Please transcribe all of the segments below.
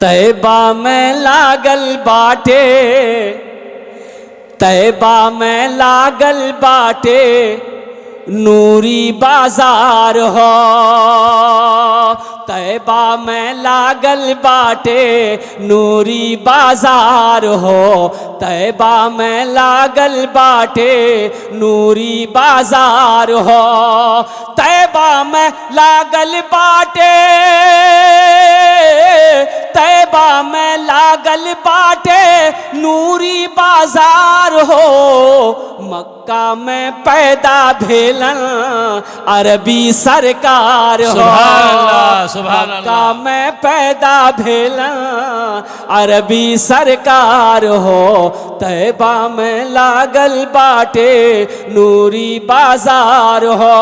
तैबा में लागल बाटे, तैबा में लागल बाटे नूरी बाजार हो। तैबा में लागल बाटे नूरी बाजार हो। तैबा में लागल बाटे नूरी बाजार हो। तैबा में लागल बाटे, तैबा में लागल बाटे नूरी बाजार हो। मक्का में पैदा भेलन अरबी सरकार हो। मक्का में पैदा भेलन अरबी सरकार हो। तैबा में लागल बाटे नूरी बाजार हो।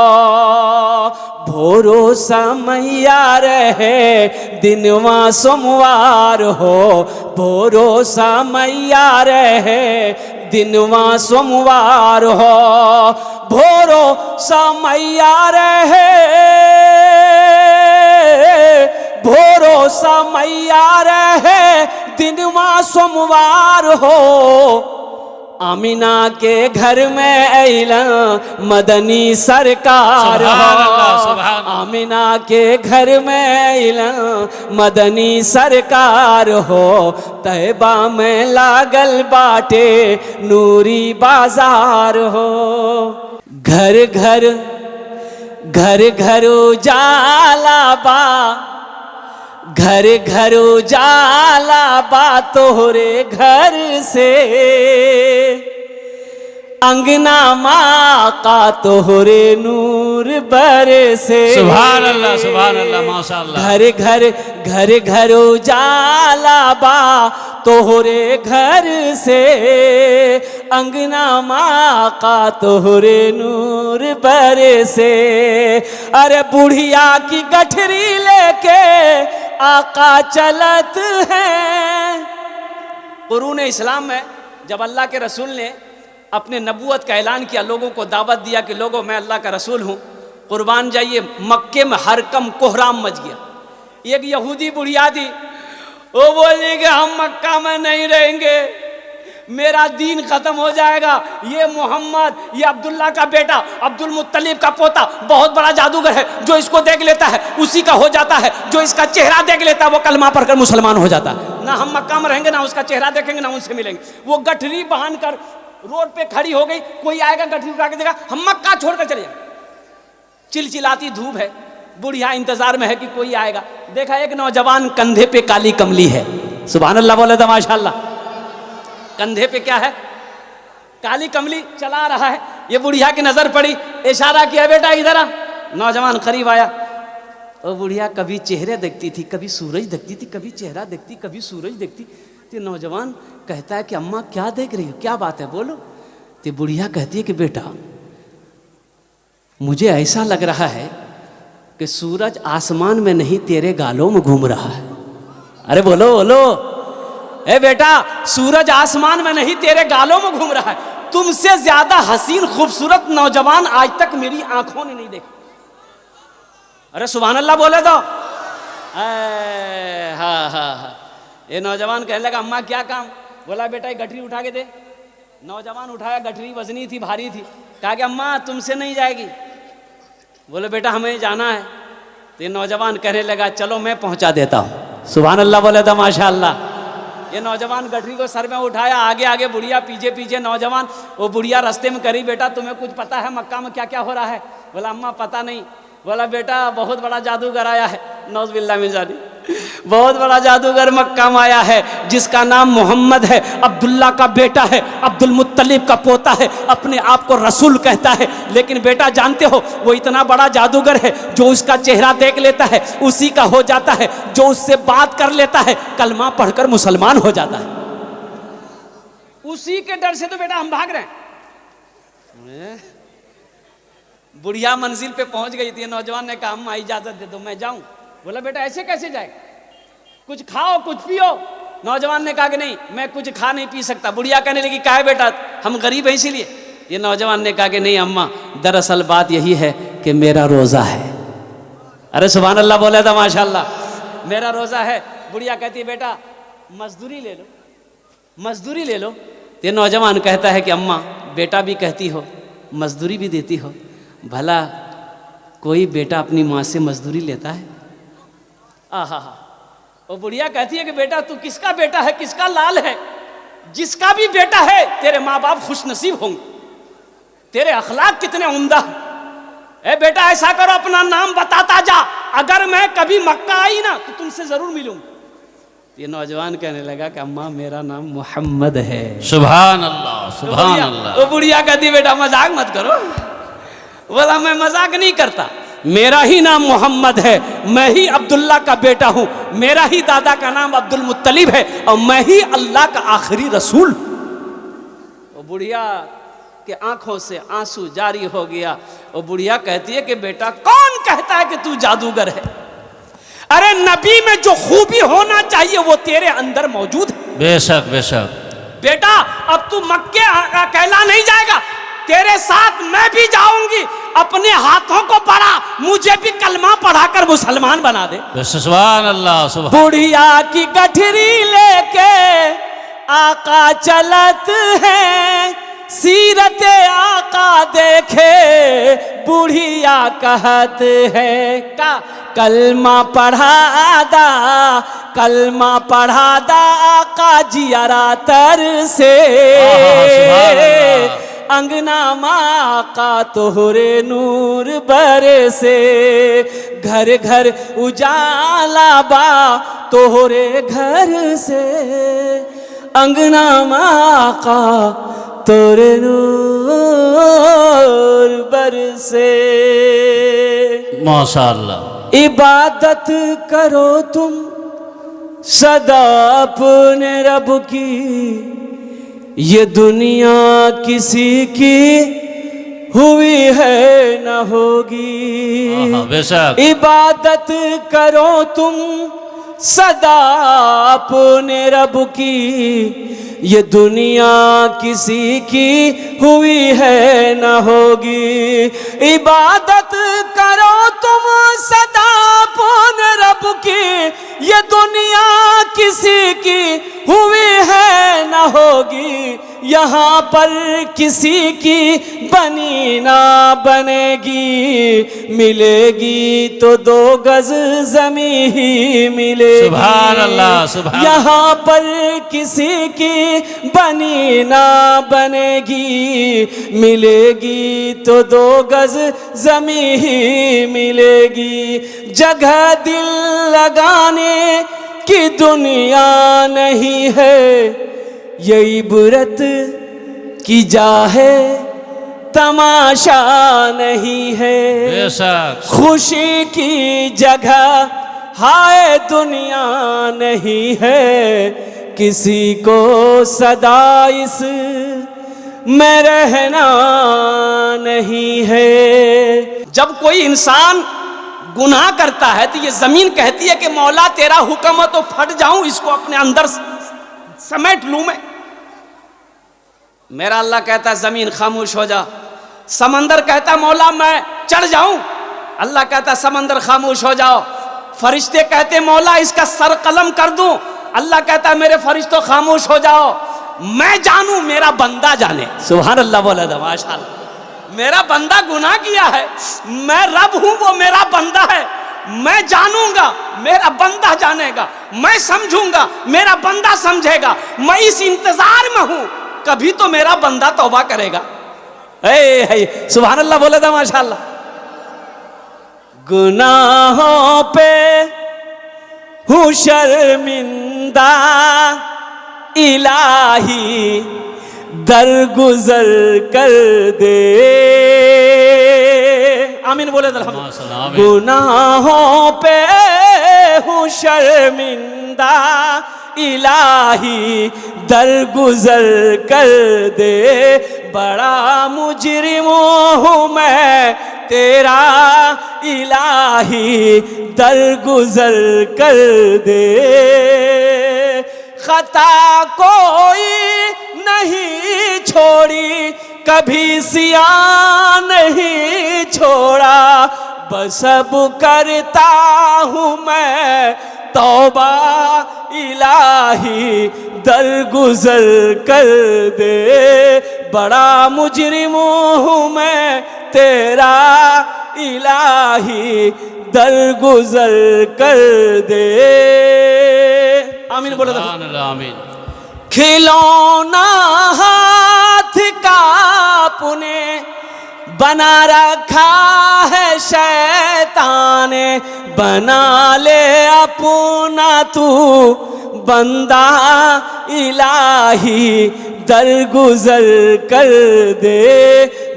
भोरो समैया रहे दिनवा सोमवार हो। भोरो समैया रहे दिनवा सोमवार हो। भोरो समैया रहे, भोरो समैया रहे दिनवा सोमवार हो। आमिना के घर में अइला मदनी सरकार हो। आमिना के घर में अइला मदनी सरकार हो। तैबा में लागल बाटे नूरी बाजार हो। घर घर घर घर उजाला बा, घर घर उजाला बा तोहरे घर से। अंगना माँ का तोहरे नूर बरसे। सुभान अल्लाह, सुभान अल्लाह, माशाअल्लाह। घर घर घर घर उजाला बा तोहरे घर से। अंगना माँ का तोहरे नूर बरसे। अरे बुढ़िया की गठरी लेके आका चलत हैं। कुरून इस्लाम में जब अल्लाह के रसूल ने अपने नबूवत का ऐलान किया, लोगों को दावत दिया कि लोगों मैं अल्लाह का रसूल हूँ, कुर्बान जाइए, मक्के में हरकम कोहराम मच गया। एक यहूदी बुढ़िया थी, वो बोली कि हम मक्का में नहीं रहेंगे, मेरा दीन खत्म हो जाएगा। ये मोहम्मद, ये अब्दुल्ला का बेटा, अब्दुल मुत्तलिब का पोता बहुत बड़ा जादूगर है, जो इसको देख लेता है उसी का हो जाता है। जो इसका चेहरा देख लेता है वो कलमा पढ़कर मुसलमान हो जाता है। ना हम मक्का में रहेंगे, ना उसका चेहरा देखेंगे, ना उनसे मिलेंगे। वो गठरी बांध कर रोड पे खड़ी हो गई। कोई आएगा गठरी उठा के देगा, हम मक्का छोड़कर चले जाएंगे। चिलचिलाती धूप है, बुढ़िया इंतजार में है कि कोई आएगा। देखा एक नौजवान कंधे पे काली कमली है। सुभान अल्लाह बोले तो माशाअल्लाह। कंधे पे क्या है? काली कमली चला रहा है। ये बुढ़िया की नजर पड़ी, इशारा किया, बेटा इधर आ। नौजवान करीब आया। वो बुढ़िया कभी चेहरे देखती थी, कभी सूरज देखती थी, कभी चेहरा देखती, कभी सूरज देखती। तो नौजवान कहता है कि अम्मा क्या देख रही हो, क्या बात है, बोलो। तो बुढ़िया कहती है कि बेटा मुझे ऐसा लग रहा है कि सूरज आसमान में नहीं तेरे गालों में घूम रहा है। अरे बोलो बोलो, ए बेटा सूरज आसमान में नहीं तेरे गालों में घूम रहा है। तुमसे ज्यादा हसीन खूबसूरत नौजवान आज तक मेरी आंखों ने नहीं देखा। अरे सुभान अल्लाह बोले तो। हाँ हाँ हाँ। ये नौजवान कहने लगा अम्मा क्या काम? बोला बेटा ये गठरी उठा के दे। नौजवान उठाया, गठरी वजनी थी, भारी थी। कहा कि अम्मा तुमसे नहीं जाएगी। बोले बेटा हमें जाना है। तो ये नौजवान कहने लगा चलो मैं पहुंचा देता हूँ। सुभान अल्लाह बोले तो माशाअल्लाह। ये नौजवान गठरी को सर में उठाया, आगे आगे बुढ़िया, पीछे पीछे नौजवान। वो बुढ़िया रास्ते में करी, बेटा तुम्हें कुछ पता है मक्का में क्या क्या हो रहा है? बोला अम्मा पता नहीं। बोला बेटा बहुत बड़ा जादूगर आया है, नौज़ुबिल्लाह मिन ज़ालिक। बहुत बड़ा जादूगर मक्का में आया है, जिसका नाम मोहम्मद है, अब्दुल्ला का बेटा है, अब्दुल मुत्तलिब का पोता है, अपने आप को रसूल कहता है। लेकिन बेटा जानते हो वो इतना बड़ा जादूगर है, जो उसका चेहरा देख लेता है उसी का हो जाता है, जो उससे बात कर लेता है कलमा पढ़कर मुसलमान हो जाता है। उसी के डर से तो बेटा हम भाग रहे हैं। बुढ़िया मंजिल पे पहुंच गई थी। नौजवान ने कहा अम्मा इजाजत दे दो मैं जाऊं। बोला बेटा ऐसे कैसे जाए, कुछ खाओ कुछ पियो। नौजवान ने कहा कि नहीं मैं कुछ खा नहीं पी सकता। बुढ़िया कहने लगी क्या है बेटा हम गरीब हैं इसीलिए। ये नौजवान ने कहा कि नहीं अम्मा दरअसल बात यही है कि मेरा रोज़ा है। अरे सुभान अल्लाह बोला था माशाल्लाह, मेरा रोज़ा है। बुढ़िया कहती है बेटा मजदूरी ले लो, मजदूरी ले लो। ये नौजवान कहता है कि अम्मा बेटा भी कहती हो मजदूरी भी देती हो, भला कोई बेटा अपनी माँ से मजदूरी लेता है? आहा हा। वो बुढ़िया कहती है कि बेटा तू किसका बेटा है, किसका लाल है? जिसका भी बेटा है तेरे माँ बाप खुश नसीब होंगे, तेरे अखलाक कितने उम्दा हैं। ए बेटा ऐसा करो अपना नाम बताता जा, अगर मैं कभी मक्का आई ना तो तुमसे जरूर मिलूंगा। ये नौजवान कहने लगा कि अम्मा मेरा नाम मोहम्मद है। सुभान अल्लाह सुभान अल्लाह। वो बुढ़िया कहती बेटा मजाक मत करो। बोला मैं मजाक नहीं करता, मेरा ही नाम मोहम्मद है, मैं ही अब्दुल्ला का बेटा हूं, मेरा ही दादा का नाम अब्दुल मुत्तलिब है और मैं ही अल्लाह का आखिरी रसूल। वो बुढ़िया के आंखों से आंसू जारी हो गया। वो बुढ़िया कहती है कि बेटा कौन कहता है कि तू जादूगर है? अरे नबी में जो खूबी होना चाहिए वो तेरे अंदर मौजूद है। बेशक बेशक। बेटा अब तू मक्के अकेला नहीं जाएगा, तेरे साथ मैं भी जाऊंगी। अपने हाथों को पढ़ा, मुझे भी कलमा पढ़ाकर मुसलमान बना दे। सुभान अल्लाह सुभान। बुढ़िया की गठरी लेके आका चलत है, सीरत आका देखे बुढ़िया कहत है का कलमा पढ़ा दा, कलमा पढ़ा दा आका जियारा तर से। अंगना माँ का तोहरे नूर बरसे, घर घर उजाला बा तोहरे घर से। अंगना माँ का तोरे नूर बरसे। माशाअल्लाह। इबादत करो तुम सदा अपने रब की, ये दुनिया किसी की हुई है न होगी। बेशक। इबादत करो तुम सदा अपने रब की, ये दुनिया किसी की हुई है न होगी। इबादत करो तुम सदा अपने रब की, ये दुनिया किसी की हुई है न होगी। यहाँ पर किसी की बनी ना बनेगी, मिलेगी तो 2 गज ज़मीं ही मिलेगी। सुभान अल्लाह सुभान। यहाँ पर किसी की बनी ना बनेगी, मिलेगी तो 2 गज ज़मीं ही मिलेगी। जगह दिल लगाने की दुनिया नहीं है, ये इबरत की जाहे तमाशा नहीं है। बेशक। खुशी की जगह हाय दुनिया नहीं है, किसी को सदा इस में रहना नहीं है। जब कोई इंसान गुनाह करता है तो ये जमीन कहती है कि मौला तेरा हुक्म है तो फट जाऊं, इसको अपने अंदर समेट लूं मैं। मेरा अल्लाह कहता है जमीन खामोश हो जा। समंदर कहता मौला मैं चढ़ जाऊं, अल्लाह कहता समंदर खामोश हो जाओ। फरिश्ते कहते मौला इसका सर कलम कर दूं, अल्लाह कहता मेरे फरिश्तों खामोश हो जाओ। मैं जानूं मेरा बंदा जाने। सुभान अल्लाह बोला था माशाअल्लाह। मेरा बंदा गुनाह किया है, मैं रब हूं वो मेरा बंदा है। मैं जानूंगा मेरा बंदा जानेगा, मैं समझूंगा मेरा बंदा समझेगा। मैं इस इंतजार में हूं, कभी तो मेरा बंदा तौबा करेगा। सुभान अल्लाह बोला था माशाअल्लाह। गुनाहों पे हूँ शर्मिंदा इलाही, दरगुजर कर दे। आमीन बोले तो। गुनाहों पे हूँ शर्मिंदा इलाही, दरगुजर कर दे। बड़ा मुजरिम हूँ मैं तेरा इलाही, दरगुजर कर दे। खता कोई नहीं छोड़ी, कभी सिया नहीं छोड़ा। बस अब करता हूँ मैं तौबा इलाही दरगुजर कर दे, बड़ा मुजरिम हूँ मैं तेरा इलाही दरगुजर कर दे। आमीन बोलो। सुभान अल्लाह, आमीन। खिलौना हाथ का पुने बना रखा है शैतान, बना ले अपना तू बंदा इलाही दरगुजर कर दे,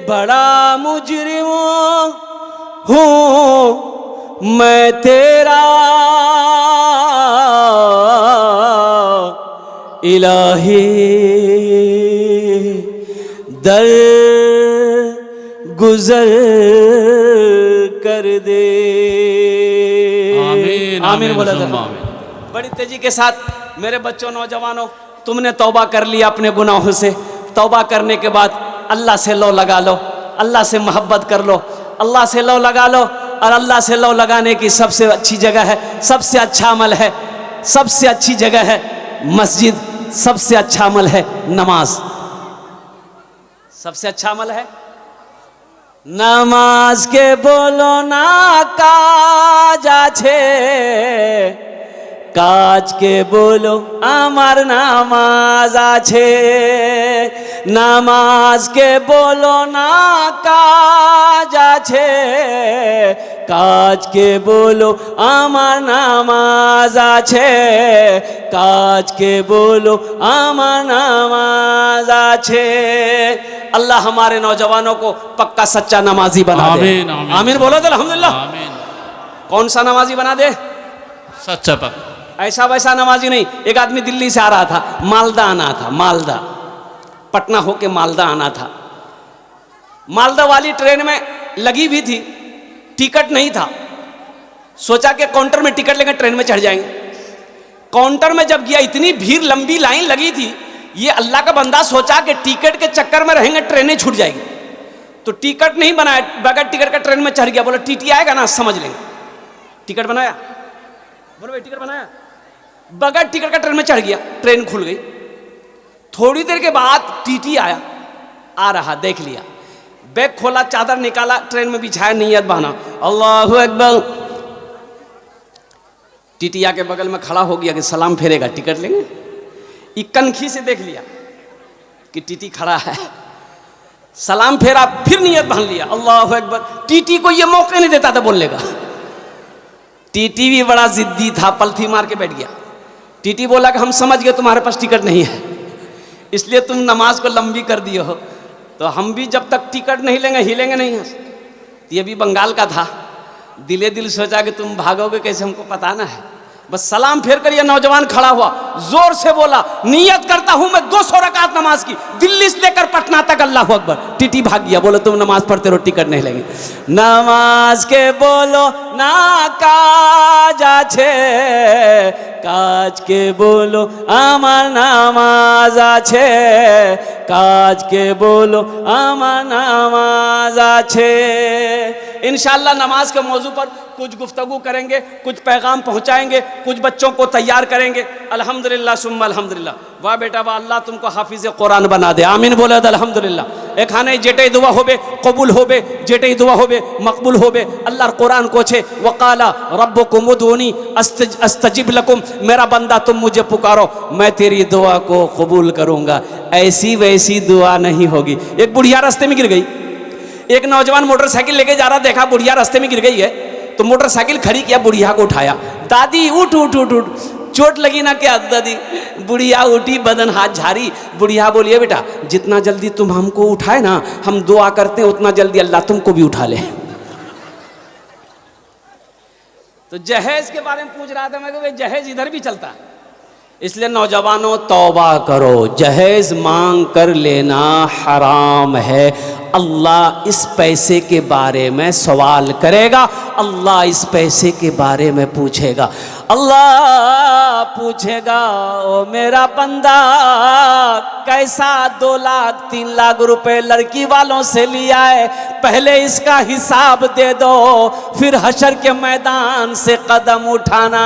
बड़ा मुजरिम हूँ मैं तेरा इलाही दर गुजर कर दे। आमीन, आमीन बोला था। सुम्मा आमीन। बड़ी तेजी के साथ मेरे बच्चों, नौजवानों, तुमने तौबा कर लिया अपने गुनाहों से। तौबा करने के बाद अल्लाह से लो लगा लो, अल्लाह से मोहब्बत कर लो, अल्लाह से लो लगा लो। और अल्लाह से लो लगाने की सबसे अच्छी जगह है, सबसे अच्छा अमल है, सबसे अच्छी जगह है मस्जिद, सबसे अच्छा अमल है नमाज। सबसे अच्छा अमल है नमाज के बोलो ना काज आछे, काज के बोलो আমার নামাজ আছে, নামাজ के बोलो ना কাজ আছে, কাজ के बोलो আমার নামাজ আছে, কাজ के बोलो আমার নামাজ আছে। अल्लाह हमारे नौजवानों को पक्का सच्चा नमाजी बना दे। आमीन, आमीन। आमीन बोलो तो अल्हम्दुलिल्लाह। आमीन। कौन सा नमाजी बना दे? सच्चा पक्का। ऐसा वैसा नमाजी नहीं। एक आदमी दिल्ली से आ रहा था, मालदा आना था, मालदा, पटना होके मालदा आना था। मालदा वाली ट्रेन में लगी भी थी, टिकट नहीं था। सोचा कि काउंटर में टिकट लेकर ट्रेन में चढ़ जाएंगे। काउंटर में जब गया, इतनी भीड़, लंबी लाइन लगी थी। ये अल्लाह का बंदा सोचा कि टिकट के चक्कर में रहेंगे ट्रेनें छूट जाएगी, तो टिकट नहीं बनाया, बगैर टिकट का ट्रेन में चढ़ गया। बोला टीटी आएगा ना समझ लेंगे। टिकट बनाया, बोलो भाई टिकट बनाया, बगैर टिकट का ट्रेन में चढ़ गया। ट्रेन खुल गई। थोड़ी देर के बाद टीटी आया, आ रहा, देख लिया, बैग खोला, चादर निकाला, ट्रेन में बिछाया, नियत बना, अल्लाहु अकबर। टीटी आके बगल में खड़ा हो गया कि सलाम फेरेगा, टिकट लेंगे। कनखी से देख लिया कि टीटी खड़ा है, सलाम फेरा, फिर नियत बांध लिया, अल्लाहु अकबर। टीटी को ये मौका नहीं देता था बोलने का। टीटी भी बड़ा जिद्दी था, पलथी मार के बैठ गया। टीटी बोला कि हम समझ गए तुम्हारे पास टिकट नहीं है, इसलिए तुम नमाज को लंबी कर दिए हो, तो हम भी जब तक टिकट नहीं लेंगे हिलेंगे नहीं। तो ये भी बंगाल का था, दिले दिल सोचा कि तुम भागोगे कैसे, हमको पता ना है। बस सलाम फेर कर ये नौजवान खड़ा हुआ, जोर से बोला, नियत करता हूं मैं 200 रकात नमाज की, दिल्ली से लेकर पटना तक, अल्लाह अकबर। टीटी भाग गया, बोलो तुम नमाज पढ़ते रहो, टिकट नहीं लेंगे। नमाज के बोलो ना काज आछे, काज के बोलो आमार नामाज आछे, काज के बोलो आमार नामाज आछे। इंशाअल्लाह नमाज के मौजू पर कुछ गुफ्तगू करेंगे, कुछ पैगाम पहुंचाएंगे, कुछ बच्चों को तैयार करेंगे। अल्हम्दुलिल्लाह सुम्मा अल्हम्दुलिल्लाह। वाह बेटा वाह, अल्लाह तुमको हाफिज कुरान बना दे। आमीन बोले अल्हम्दुलिल्लाह। एखाने जेटे दुआ होबे कबूल होबे, जेटे दुआ होबे मकबूल होबे। अल्लाह कुरान को छे वकाला रब्बुकुम उदूनी अस्तजिब लकुम, मेरा बंदा तुम मुझे पुकारो, मैं तेरी दुआ को कबूल करूंगा। ऐसी वैसी दुआ नहीं होगी। एक बुढ़िया रास्ते में गिर गई, एक नौजवान मोटरसाइकिल लेके जा रहा, देखा बुढ़िया रास्ते में गिर गई है, तो मोटरसाइकिल खड़ी किया, बुढ़िया को उठाया। दादी उठ उठ उठ उठ, चोट लगी ना क्या दादी? बुढ़िया उठी, बदन हाथ झारी। बुढ़िया बोलिए बेटा, जितना जल्दी तुम हमको उठाए ना, हम दुआ करते हैं उतना जल्दी अल्लाह तुमको भी उठा ले। तो जहेज के बारे में पूछ रहा था मैं कि भाई जहेज इधर भी चलता है। इसलिए नौजवानों तौबा करो, जहेज मांग कर लेना हराम है। अल्लाह इस पैसे के बारे में सवाल करेगा, अल्लाह इस पैसे के बारे में पूछेगा। अल्लाह पूछेगा ओ मेरा बंदा कैसा 2 लाख 3 लाख रुपए लड़की वालों से लिया है, पहले इसका हिसाब दे दो, फिर हशर के मैदान से कदम उठाना।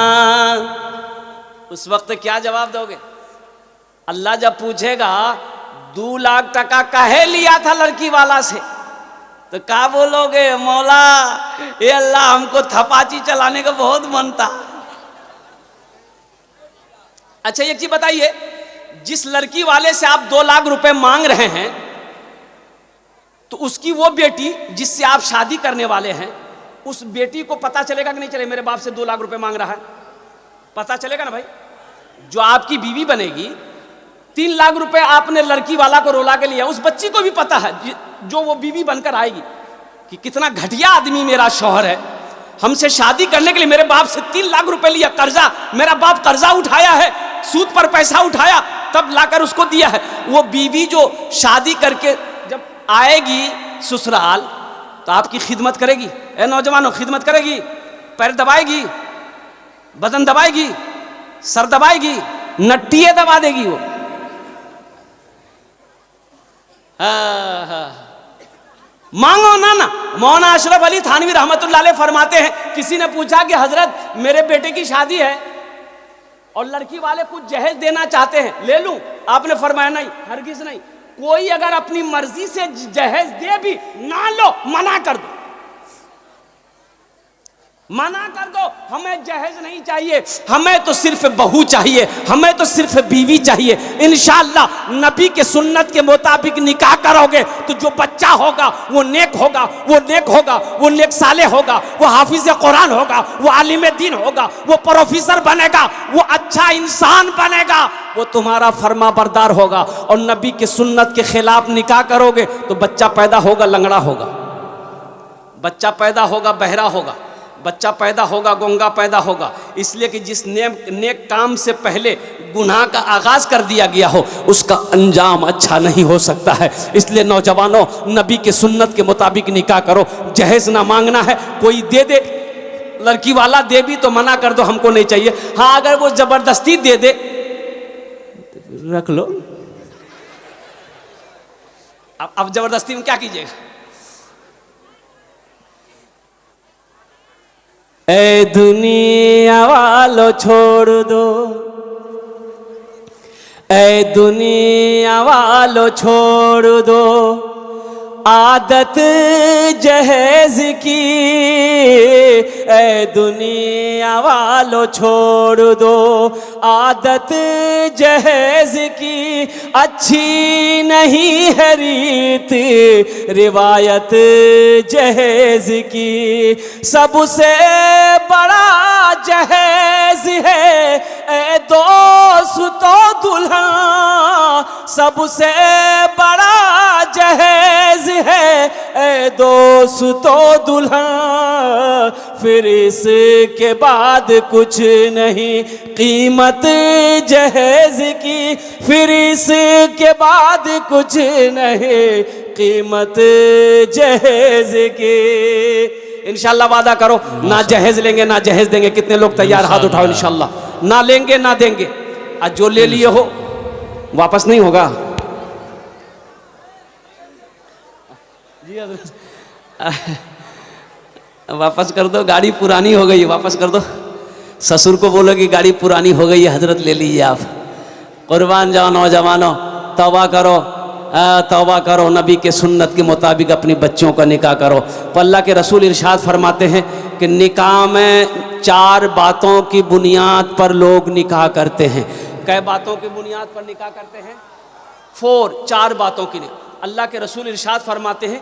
उस वक्त क्या जवाब दोगे? अल्लाह जब पूछेगा 2 लाख टका काहे लिया था लड़की वाला से, तो क्या बोलोगे? मौला ये अल्लाह हमको थपाची चलाने का बहुत मन था। अच्छा एक चीज बताइए, जिस लड़की वाले से आप 2 लाख रुपए मांग रहे हैं, तो उसकी वो बेटी जिससे आप शादी करने वाले हैं, उस बेटी को पता चलेगा कि नहीं चलेगा मेरे बाप से 2 लाख रुपए मांग रहा है? पता चलेगा ना भाई। जो आपकी बीवी बनेगी, 3 लाख रुपए आपने लड़की वाला को रोला के लिया, उस बच्ची को भी पता है जो वो बीवी बनकर आएगी कि कितना घटिया आदमी मेरा शौहर है, हमसे शादी करने के लिए मेरे बाप से 3 लाख रुपए लिया, कर्जा, मेरा बाप कर्जा उठाया है, सूद पर पैसा उठाया, तब लाकर उसको दिया है। वो बीवी जो शादी करके जब आएगी ससुराल, तो आपकी खिदमत करेगी? ए नौजवानों, खिदमत करेगी? पैर दबाएगी, बदन दबाएगी, सर दबाएगी, नट्टिए दबा देगी वो। मांगो ना। मौलाना अशरफ अली थानवी रहमतुल्लाह अलैह फरमाते हैं, किसी ने पूछा कि हजरत मेरे बेटे की शादी है और लड़की वाले कुछ जहेज देना चाहते हैं, ले लूं? आपने फरमाया नहीं, हरगिज नहीं। कोई अगर अपनी मर्जी से जहेज दे भी ना लो, मना कर दो, मना कर दो। हमें जहेज नहीं चाहिए, हमें तो सिर्फ बहू चाहिए, हमें तो सिर्फ बीवी चाहिए। इंशाअल्लाह नबी के सुन्नत के मुताबिक निकाह करोगे तो जो बच्चा होगा वो नेक होगा, वो नेक होगा, वो नेक साले होगा, वो हाफिज कुरान होगा, वो आलिम दीन होगा, वो प्रोफेसर बनेगा, वो अच्छा इंसान बनेगा, वो तुम्हारा फर्मा बरदार होगा। और नबी के सुन्नत के खिलाफ निकाह करोगे तो बच्चा पैदा होगा लंगड़ा होगा, बच्चा पैदा होगा बहरा होगा, बच्चा पैदा होगा गूंगा पैदा होगा। इसलिए कि जिस नेक काम से पहले गुनाह का आगाज कर दिया गया हो, उसका अंजाम अच्छा नहीं हो सकता है। इसलिए नौजवानों, नबी के सुन्नत के मुताबिक निकाह करो। जहेज ना मांगना है, कोई दे दे, लड़की वाला दे भी तो मना कर दो, हमको नहीं चाहिए। हाँ, अगर वो जबरदस्ती दे दे, रख लो। अब जबरदस्ती में क्या कीजिएगा? ए दुनिया वालों छोड़ दो, ए दुनिया वालों छोड़ दो आदत जहेज की, ए दुनिया वालों छोड़ दो आदत जहेज की। अच्छी नहीं है रीत रिवायत जहेज की, सबसे बड़ा जहेज है ए दोस्तों दुल्हा, सबसे बड़ा जहेज है ए दोस्तों दुल्हा। फिर इसके बाद कुछ नहीं कीमत जहेज की, फिर इसके बाद कुछ नहीं कीमत जहेज की। इंशाल्लाह वादा करो, ना जहेज लेंगे ना जहेज देंगे। कितने लोग तैयार? हाथ उठाओ। इंशाल्लाह ना लेंगे ना देंगे। आज जो ले लिए हो वापस नहीं होगा। वापस कर दो, गाड़ी पुरानी हो गई, वापस कर दो। ससुर को बोलो कि गाड़ी पुरानी हो गई है, हजरत ले लीजिए आप। कुर्बान जाओ नौजवानों, तौबा करो, तौबा करो, नबी के सुन्नत के मुताबिक अपनी बच्चों का निकाह करो। तो अल्लाह के रसूल इरशाद फरमाते हैं कि निकाह में 4 बातों की बुनियाद पर लोग निकाह करते हैं। कै बातों की बुनियाद पर निकाह करते हैं? 4 बातों की। अल्लाह के रसूल इरशाद फरमाते हैं,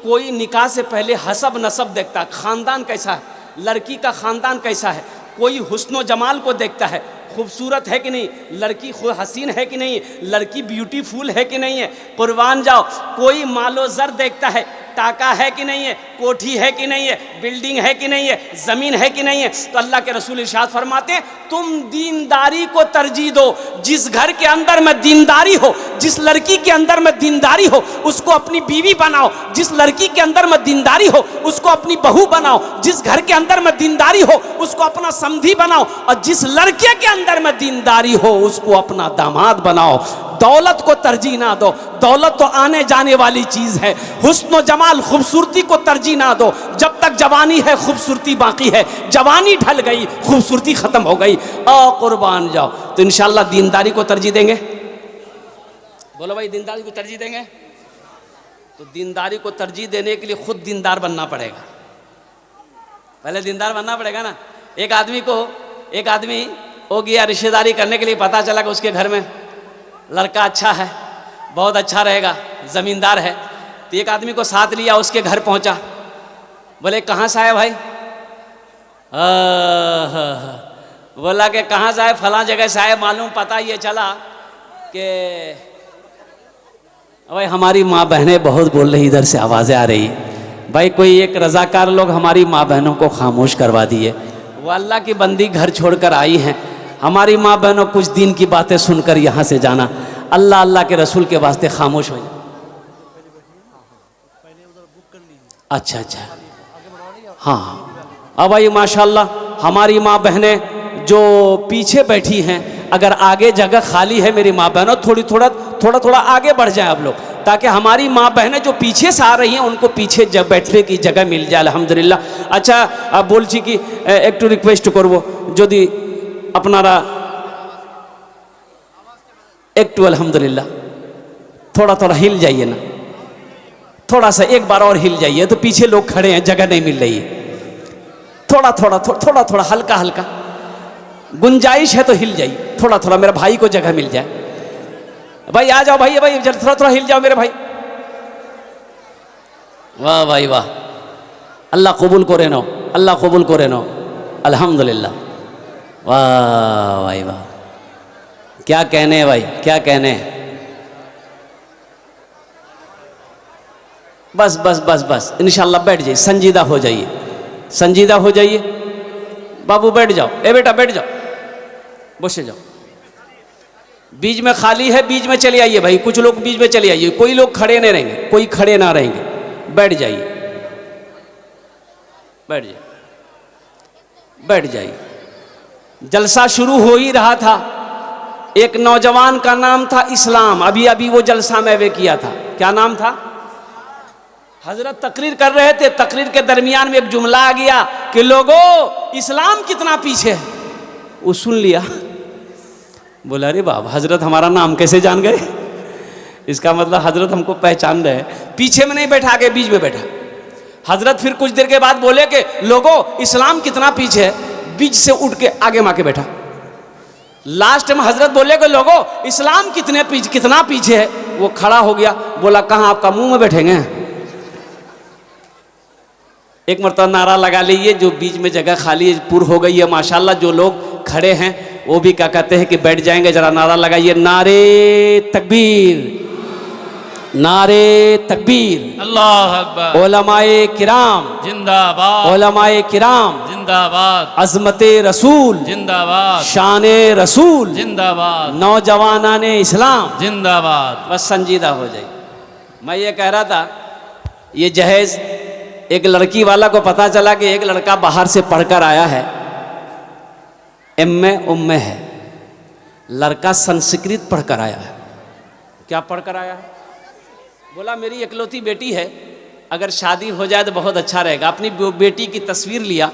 कोई निकाह से पहले हसब नसब देखता है, ख़ानदान कैसा है, लड़की का ख़ानदान कैसा है। कोई हुस्न जमाल को देखता है, खूबसूरत है कि नहीं, लड़की हसीन है कि नहीं, लड़की ब्यूटीफुल है कि नहीं है। कुर्बान जाओ, कोई मालो ज़र देखता है, टाका है कि नहीं है, कोठी है कि नहीं है, बिल्डिंग है कि नहीं है, ज़मीन है कि नहीं है। तो अल्लाह के रसूल इरशाद फरमाते हैं तुम दीनदारी को तरजीह दो। जिस घर के अंदर में दीनदारी हो, जिस लड़की के अंदर में दीनदारी हो उसको अपनी बीवी बनाओ। जिस लड़की के अंदर में दीनदारी हो उसको अपनी बहू बनाओ। जिस घर के अंदर में दीनदारी हो उसको अपना समधी बनाओ। और जिस लड़के के अंदर में दीनदारी हो उसको अपना दामाद बनाओ। दौलत को तरजीह ना दो, दौलत तो आने जाने वाली चीज है। हुस्न जमाल खूबसूरती को तरजीह ना दो। जब तक जवानी है खूबसूरती बाकी है, जवानी ढल गई खूबसूरती खत्म हो गई। कुर्बान जाओ। तो इंशाल्लाह दीनदारी को तरजीह देंगे। बोलो भाई, दीनदारी को तरजीह देंगे। तो दीनदारी को तरजीह देने के लिए खुद दीनदार बनना पड़ेगा। पहले दीनदार बनना पड़ेगा ना। एक आदमी हो गया रिश्तेदारी करने के लिए, पता चला कि उसके घर में लड़का अच्छा है, बहुत अच्छा रहेगा, ज़मींदार है। तो एक आदमी को साथ लिया, उसके घर पहुंचा। बोले कहाँ से आए भाई? बोला कि कहाँ से आए? फलां जगह से आए। मालूम पता ये चला कि भाई हमारी माँ बहनें बहुत बोल रही, इधर से आवाज़ें आ रही। भाई कोई एक रज़ाकार लोग हमारी माँ बहनों को खामोश करवा दिए। वो अल्लाह की बंदी घर छोड़कर आई हैं। हमारी माँ बहनों कुछ दिन की बातें सुनकर यहाँ से जाना। अल्लाह अल्लाह के रसूल के वास्ते खामोश हो जाए। अच्छा, हाँ। अब भाई माशाल्लाह हमारी माँ बहनें जो पीछे बैठी हैं, अगर आगे जगह खाली है मेरी माँ बहनों थोड़ा आगे बढ़ जाए आप लोग, ताकि हमारी माँ बहनें जो पीछे से आ रही हैं उनको पीछे बैठने की जगह मिल जाए। अल्हम्दुलिल्लाह। अच्छा अब बोलছি कि একটু রিকোয়েস্ট করব যদি আপনারা একটু अल्हम्दुलिल्लाह थोड़ा हिल जाइए ना, थोड़ा सा एक बार और हिल जाइए। तो पीछे लोग खड़े हैं, जगह नहीं मिल रही है। थोड़ा हल्का गुंजाइश है तो हिल जाइए थोड़ा, मेरा भाई को जगह मिल जाए। भाई आ जाओ भाई थोड़ा हिल जाओ मेरे भाई। वाह भाई वाह, अल्लाह कबूल करे नो, अल्लाह कबूल करे नो। अल्हम्दुलिल्लाह। वाह भाई वाह, क्या कहने भाई, क्या कहने। बस इंशाल्लाह बैठ जाइए, संजीदा हो जाइए। बाबू बैठ जाओ, ए बेटा बैठ जाओ, बसे जाओ। बीच में खाली है, बीच में चले आइए भाई। कुछ लोग बीच में चले आइए, कोई लोग खड़े नहीं रहेंगे, कोई खड़े ना रहेंगे। बैठ जाइए। जलसा शुरू हो ही रहा था। एक नौजवान का नाम था इस्लाम। अभी वो जलसा में वे किया था। क्या नाम था? हजरत तकरीर कर रहे थे। तकरीर के दरमियान में एक जुमला आ गया कि लोगों इस्लाम कितना पीछे है। वो सुन लिया, बोला अरे बाबा हजरत हमारा नाम कैसे जान गए? इसका मतलब हजरत हमको पहचान रहे हैं। पीछे में नहीं बैठा, आगे बीच में बैठा। हजरत फिर कुछ देर के बाद बोले कि लोगों इस्लाम कितना पीछे है। बीच से उठ के आगे माँ के बैठा। लास्ट में हजरत बोले कि लोगों इस्लाम कितना पीछे है। वो खड़ा हो गया, बोला कहाँ आपका मुंह में बैठेंगे। एक मरतबा नारा लगा लीजिए, जो बीच में जगह खाली पूर हो गई है माशाल्लाह। जो लोग खड़े हैं वो भी क्या कहते हैं कि बैठ जाएंगे। जरा नारा लगाइए, नारे तकबीर, नारे तकबीर। अल्लाह अकबर। उलमाए किराम जिंदाबाद, उलमाए किराम जिंदाबाद, अजमते रसूल जिंदाबाद, शाने रसूल जिंदाबाद, नौजवानाने इस्लाम जिंदाबाद। बस संजीदा हो जाइए। मैं ये कह रहा था, ये जहेज एक लड़की वाला को पता चला कि एक लड़का बाहर से पढ़कर आया है, एम.ए. है। लड़का संस्कृत पढ़कर आया है। क्या पढ़कर आया है? बोला मेरी इकलौती बेटी है, अगर शादी हो जाए तो बहुत अच्छा रहेगा। अपनी बेटी की तस्वीर लिया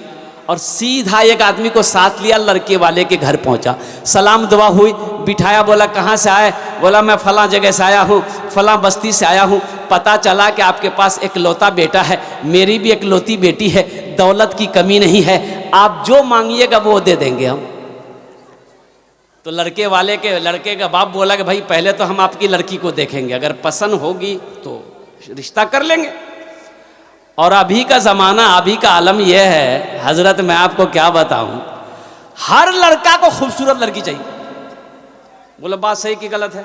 और सीधा एक आदमी को साथ लिया, लड़के वाले के घर पहुंचा। सलाम दुआ हुई, बिठाया। बोला कहाँ से आए? बोला मैं फलां जगह से आया हूँ, फलां बस्ती से आया हूँ। पता चला कि आपके पास इकलौता बेटा है, मेरी भी इकलौती बेटी है, दौलत की कमी नहीं है, आप जो मांगिएगा वो दे देंगे हम। तो लड़के का बाप बोला कि भाई पहले तो हम आपकी लड़की को देखेंगे, अगर पसंद होगी तो रिश्ता कर लेंगे। और अभी का ज़माना, अभी का आलम यह है हजरत, मैं आपको क्या बताऊं, हर लड़का को खूबसूरत लड़की चाहिए। बोला बात सही कि गलत है?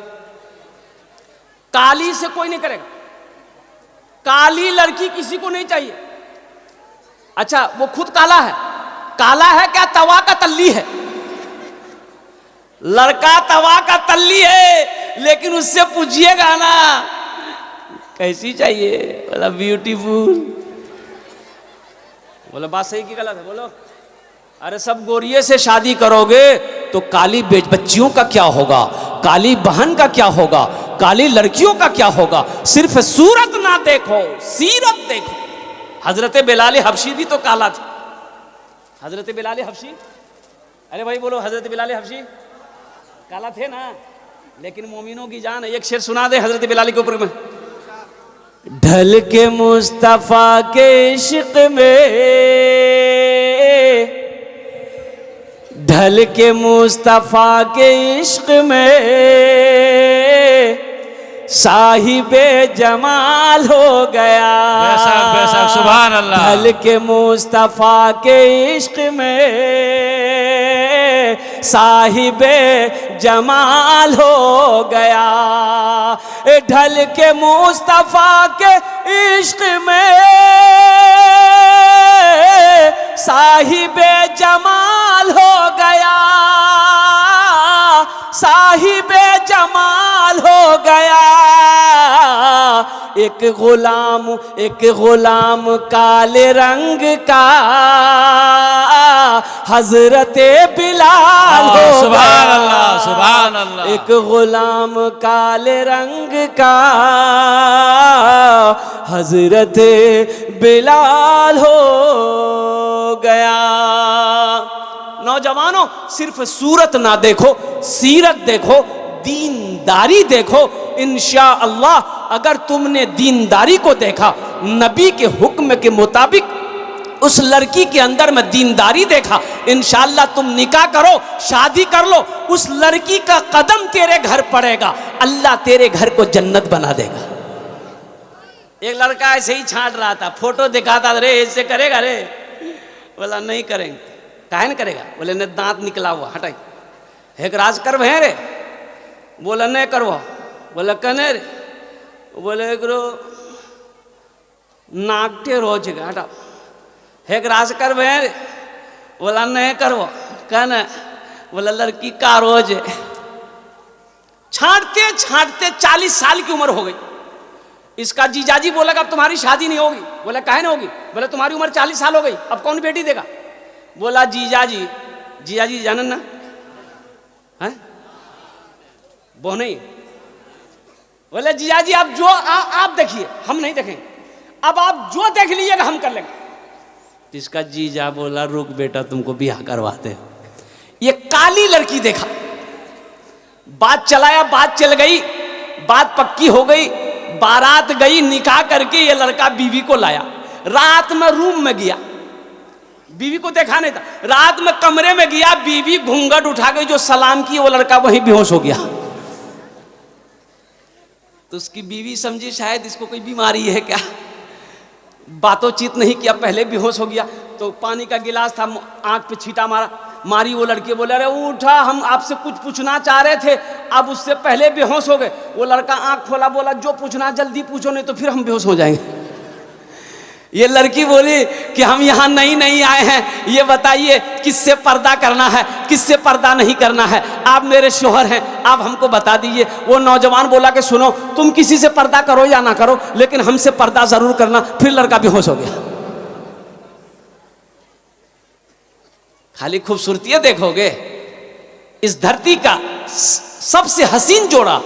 काली से कोई नहीं करेगा, काली लड़की किसी को नहीं चाहिए। अच्छा वो खुद काला है, काला है क्या तवा का तल्ली है? लड़का तवा का तल्ली है, लेकिन उससे पूछिएगा ना कैसी चाहिए, बोला ब्यूटीफुल। बोला बात सही की गलत है, बोलो। अरे सब गोरिये से शादी करोगे तो काली बच्चियों का क्या होगा, काली बहन का क्या होगा, काली लड़कियों का क्या होगा? सिर्फ सूरत ना देखो, सीरत देखो। हजरत बिलाल हबशी भी तो काला था। हजरत बिलाल हबशी, अरे भाई बोलो, हजरत बिलाल हबशी काला थे ना, लेकिन मोमिनों की जान। एक शेर सुना दे हजरत बिलाल के ऊपर में। ढल के मुस्तफा के इश्क में, ढल के मुस्तफा के इश्क में साहिबे जमाल हो गया। बेशक बेशक, सुभान अल्लाह। ढल के मुस्तफा के इश्क में साहिबे जमाल हो गया। ढल के मुस्तफा के इश्क में साहिबे जमाल हो गया, साहिबे जमाल हो गया। एक गुलाम काले रंग का हजरत बिलाल हो गया। सुभान अल्लाह, सुभान अल्लाह। एक गुलाम काले रंग का हजरत बिलाल हो गया। नौजवानों, सिर्फ सूरत ना देखो, सीरत देखो, दीनदारी देखो। इंशाअल्लाह अगर तुमने दीनदारी को देखा, नबी के हुक्म के मुताबिक उस लड़की के अंदर में दीनदारी देखा, इंशाअल्लाह तुम निकाह करो, शादी कर लो। उस लड़की का कदम तेरे घर पड़ेगा, अल्लाह तेरे घर को जन्नत बना देगा। एक लड़का ऐसे ही छांट रहा था, फोटो दिखाता, रे ऐसे करेगा रे? बोला नहीं करेंगे। काहे न करेगा? बोले ने दांत निकला हुआ, हटाई। एक राज कर है रे? बोला नहीं करवा। बोला कने रे? बोले करो नाकटे रोज हटा। एक राज कर रे? बोला नहीं करवा। कहना बोला लड़की का रोज है। छांटते छांटते 40 साल की उम्र हो गई। इसका जीजाजी बोला अब तुम्हारी शादी नहीं होगी। बोला काहे नहीं होगी? बोला तुम्हारी उम्र 40 साल हो गई, अब कौन बेटी देगा? बोला जीजाजी, जीजाजी जानन ना है वो नहीं। बोले जीजाजी आप जो आप देखिए, हम नहीं देखेंगे, अब आप जो देख लीजिएगा हम कर लेंगे। इसका जीजा बोला रुक बेटा तुमको ब्याह करवाते हैं। ये काली लड़की देखा, बात चलाया, बात चल गई, बात पक्की हो गई, बारात गई, निकाह करके ये लड़का बीवी को लाया। रात में रूम में गया, बीवी को देखा नहीं था, रात में कमरे में गया, बीवी घूंघट उठा गई, जो सलाम की वो लड़का वहीं बेहोश हो गया। तो उसकी बीवी समझी शायद इसको कोई बीमारी है क्या, बातों-चीत नहीं किया, पहले बेहोश हो गया। तो पानी का गिलास था, आंख पे छींटा मारी। वो लड़के बोले अरे उठा, हम आपसे कुछ पूछना चाह रहे थे, अब उससे पहले बेहोश हो गए। वो लड़का आंख खोला, बोला जो पूछना जल्दी पूछो, नहीं तो फिर हम बेहोश हो जाएंगे। ये लड़की बोली कि हम यहाँ नहीं आए हैं, ये बताइए किससे पर्दा करना है, किससे पर्दा नहीं करना है? आप मेरे शोहर हैं, आप हमको बता दीजिए। वो नौजवान बोला कि सुनो, तुम किसी से पर्दा करो या ना करो, लेकिन हमसे पर्दा जरूर करना। फिर लड़का बेहोश हो गया। खाली खूबसूरती देखोगे, इस धरती का सबसे हसीन जोड़ा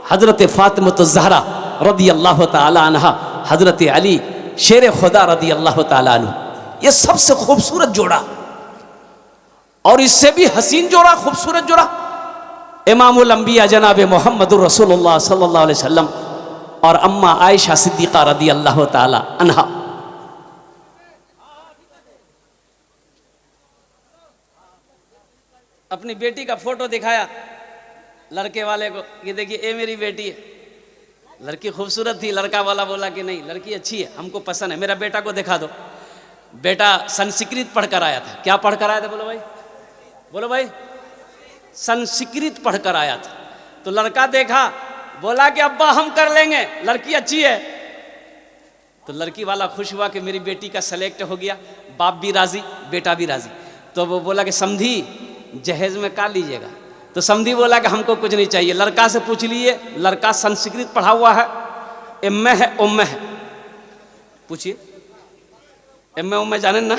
हजरत फातिमा ज़हरा रदी अल्लाह ताला अन्हा, हजरत अली शेर खुदा रदी अल्लाह ताला अन्हु, ये सबसे खूबसूरत जोड़ा। और इससे भी हसीन जोड़ा, खूबसूरत जोड़ा इमामुल अंबिया जनाब मोहम्मदुर रसूलुल्लाह सल्लल्लाहु अलैहि वसल्लम और अम्मा आयशा सिद्दीक़ा रदी अल्लाह ताला अन्हा। अपनी बेटी का फोटो दिखाया लड़के वाले को, ये देखिए ये मेरी बेटी है। लड़की खूबसूरत थी, लड़का वाला बोला कि नहीं लड़की अच्छी है, हमको पसंद है, मेरा बेटा को दिखा दो। बेटा संस्कृत पढ़कर आया था। क्या पढ़कर आया था? बोलो भाई, बोलो भाई, संस्कृत पढ़कर आया था। तो लड़का देखा, बोला कि अब्बा हम कर लेंगे, लड़की अच्छी है। तो लड़की वाला खुश हुआ कि मेरी बेटी का सेलेक्ट हो गया, बाप भी राजी बेटा भी राजी। तो वो बोला कि समधी जहेज में का लीजिएगा? तो समधी बोला कि हमको कुछ नहीं चाहिए। लड़का से पूछ लिए, लड़का संस्कृत पढ़ा हुआ है, एम.ए. है ओम है, पूछिए एम.ए. ओम जाने ना।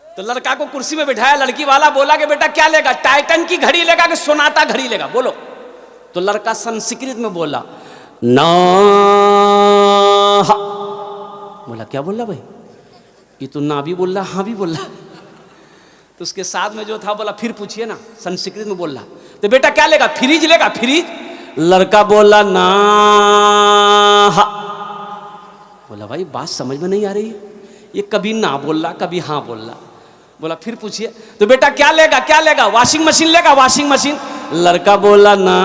तो लड़का को कुर्सी में बिठाया, लड़की वाला बोला कि बेटा क्या लेगा, टाइटन की घड़ी लेगा कि सोनाटा घड़ी लेगा, बोलो। तो लड़का संस्कृत में बोला ना। बोला क्या बोल रहा भाई, ये तो ना भी बोल रहा हाँ भी बोल रहा। तो उसके साथ में जो था बोला फिर पूछिए ना, संस्कृत में बोल रहा। तो बेटा क्या लेगा, फ्रिज लेगा फ्रिज? लड़का बोला ना। बोला भाई बात समझ में नहीं आ रही है, ये कभी ना बोल रहा कभी हाँ बोल रहा। बोला फिर पूछिए। तो बेटा क्या लेगा क्या लेगा, वॉशिंग मशीन लेगा वॉशिंग मशीन? लड़का बोला ना।